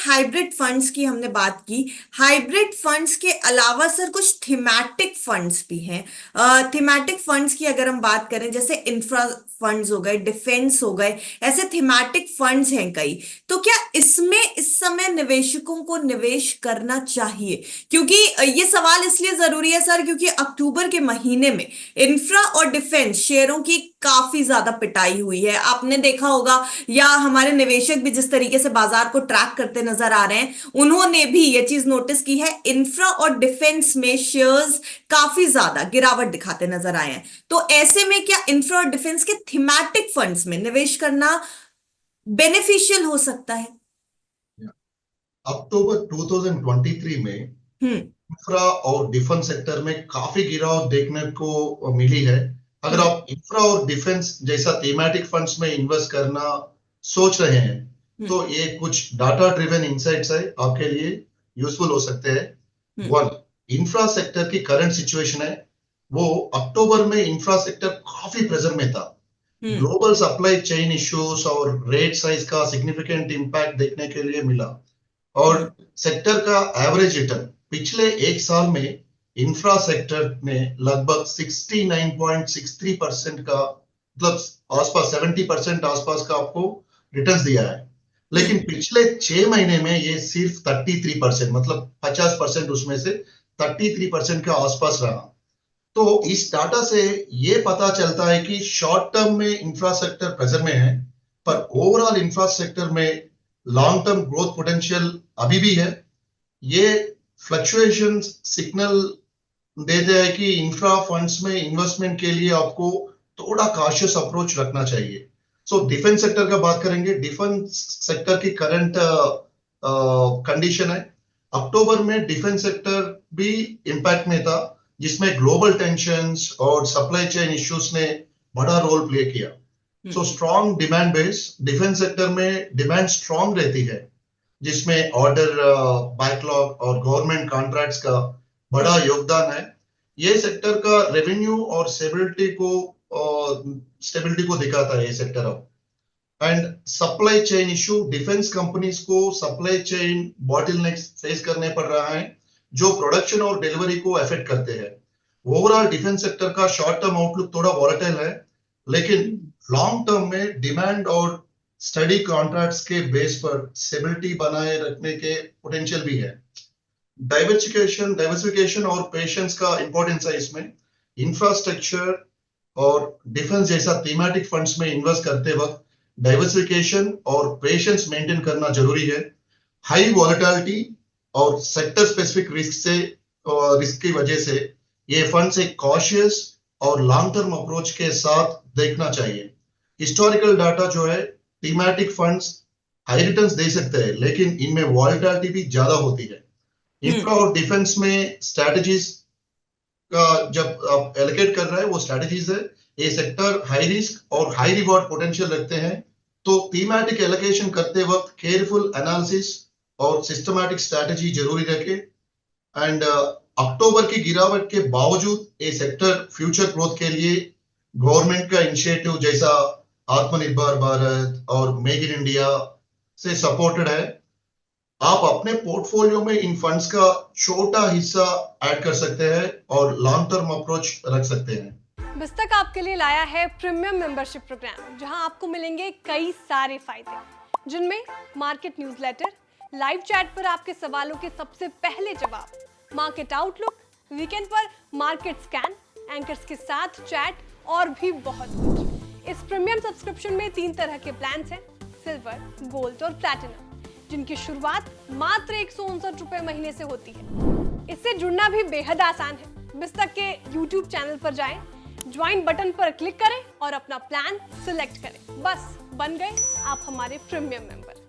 Hybrid funds की हमने बात की। हाइब्रिड फंड्स के अलावा सर कुछ थीमैटिक फंड्स भी हैं। थीमैटिक फंड्स की अगर हम बात करें, जैसे इंफ्रा फंड्स हो गए, डिफेंस हो गए, ऐसे थीमैटिक फंड्स हैं कई। तो क्या इसमें इस समय निवेशकों को निवेश करना चाहिए? क्योंकि ये सवाल इसलिए जरूरी है सर, क्योंकि अक्टूबर के महीने में इंफ्रा और डिफेंस शेयरों की काफी ज्यादा पिटाई हुई है, आपने देखा होगा। या हमारे निवेशक भी जिस तरीके से बाजार को ट्रैक करते नजर आ रहे हैं, उन्होंने भी ये चीज नोटिस की है, इंफ्रा और डिफेंस में शेयर्स काफी ज्यादा गिरावट दिखाते नजर आए हैं। तो ऐसे में क्या इंफ्रा और डिफेंस के थीमैटिक फंड्स में निवेश करना बेनिफिशियल हो सकता है? अक्टूबर 2023 में हम्म। इंफ्रा और डिफेंस सेक्टर में काफी गिरावट देखने को मिली है। अगर हम्म। आप इंफ्रा और डिफेंस जैसा थीमेटिक फंड्स में इन्वेस्ट करना सोच रहे हैं, हम्म। तो ये कुछ डाटा ड्रिवन इंसाइट्स है, आपके लिए यूजफुल हो सकते हैं। हम्म। वन, इंफ्रा सेक्टर की करंट सिचुएशन है, वो अक्टूबर में इंफ्रा सेक्टर काफी प्रेशर में था। हम्म। ग्लोबल सप्लाई चेन इश्यूज और रेट साइज का सिग्निफिकेंट इंपैक्ट देखने के लिए मिला। और हम्म। सेक्टर का एवरेज रिटर्न पिछले एक साल में इंफ्रा सेक्टर ने लगभग 69.63% का, मतलब आसपास 70% आसपास का आपको रिटर्न्स दिया है। लेकिन हम्म। पिछले 6 महीने में ये सिर्फ 33%, मतलब 50% उसमें से 33% के आसपास रहा। तो इस डाटा से ये पता चलता है कि शॉर्ट टर्म में इंफ्रास्ट्रक्चर प्रेशर में है, पर ओवरऑल इंफ्रास्ट्रक्चर में लॉन्ग टर्म ग्रोथ पोटेंशियल अभी भी है। ये फ्लक्चुएशन सिग्नल देते हैं कि इंफ्रा फंड्स में इन्वेस्टमेंट के लिए आपको थोड़ा कॉशियस अप्रोच रखना चाहिए। सो डिफेंस सेक्टर का बात करेंगे। डिफेंस सेक्टर की करंट कंडीशन है, अक्टूबर में डिफेंस सेक्टर भी इंपैक्ट में था, जिसमें ग्लोबल टेंशंस और सप्लाई चेन इश्यूज ने बड़ा रोल प्ले किया। So hmm. Strong demand base, defence sector में डिमांड स्ट्रॉन्ग रहती है, जिसमें ऑर्डर बैकलॉग और गवर्नमेंट कॉन्ट्रैक्ट्स का बड़ा हम्म। योगदान है। ये सेक्टर का रेवेन्यू और स्टेबिलिटी को दिखाता है ये सेक्टर अब। And supply chain issue, defence companies को सप्लाई चेन बॉटलनेक्स फेस करने पड़ रहा है, जो प्रोडक्शन और डिलीवरी को अफेक्ट करते हैं। ओवरऑल डिफेंस सेक्टर का शॉर्ट टर्म आउटलुक थोड़ा वॉलेटाइल है, लेकिन लॉन्ग टर्म में डिमांड और स्टडी कॉन्ट्रैक्ट्स के बेस पर स्टेबिलिटी बनाए रखने के पोटेंशियल भी है। डाइवर्सिफिकेशन और पेशेंस का इंपॉर्टेंस है इसमें। इंफ्रास्ट्रक्चर और डिफेंस जैसा थीमेटिक फंड्स में इन्वेस्ट करते वक्त डाइवर्सिफिकेशन और पेशेंस मेंटेन करना जरूरी है। हाई वॉलेटिलिटी और सेक्टर स्पेसिफिक रिस्क की वजह से ये फंड्स एक कॉशियस और लॉन्ग टर्म अप्रोच के साथ देखना चाहिए। हिस्टोरिकल डाटा जो है, थीमेटिक फंड्स हाई रिटर्न्स दे सकते हैं, लेकिन इनमें वॉलेटिलिटी भी ज्यादा होती है। इंफ्रा हम्म। और डिफेंस में स्ट्रैटेजीज का जब आप एलोकेट कर रहे हैं, वो स्ट्रैटेजीज है, ये सेक्टर हाई रिस्क और हाई रिवॉर्ड पोटेंशियल रखते हैं। तो थीमेटिक एलोकेशन करते वक्त केयरफुल एनालिसिस और सिस्टमैटिक स्ट्रैटेजी जरूरी रखे। एंड अक्टूबर की गिरावट के बावजूद ये सेक्टर फ्यूचर ग्रोथ के लिए गवर्नमेंट का इनिशिएटिव जैसा आत्मनिर्भर भारत और मेक इन इंडिया से सपोर्टेड है। आप अपने पोर्टफोलियो में इन फंड्स का छोटा हिस्सा ऐड कर सकते हैं और लॉन्ग टर्म अप्रोच रख सकते हैं। बिस्तक आपके लिए लाया है प्रीमियम मेंबरशिप प्रोग्राम, जहां आपको मिलेंगे कई सारे फायदे, जिनमें मार्केट न्यूज़लेटर, लाइव चैट पर आपके सवालों के सबसे पहले जवाब, मार्केट आउटलुक, वीकेंड पर मार्केट स्कैन, एंकर्स के साथ चैट और भी बहुत कुछ। इस प्रीमियम सब्सक्रिप्शन में 3 तरह के प्लान्स हैं, सिल्वर, गोल्ड और प्लैटिनम, जिनकी शुरुआत मात्र 159 रुपए महीने से होती है। इससे जुड़ना भी बेहद आसान है। बिस्तक के YouTube चैनल पर जाएं, ज्वाइन बटन पर क्लिक करें और अपना प्लान सिलेक्ट करें। बस बन गए आप हमारे प्रीमियम मेंबर।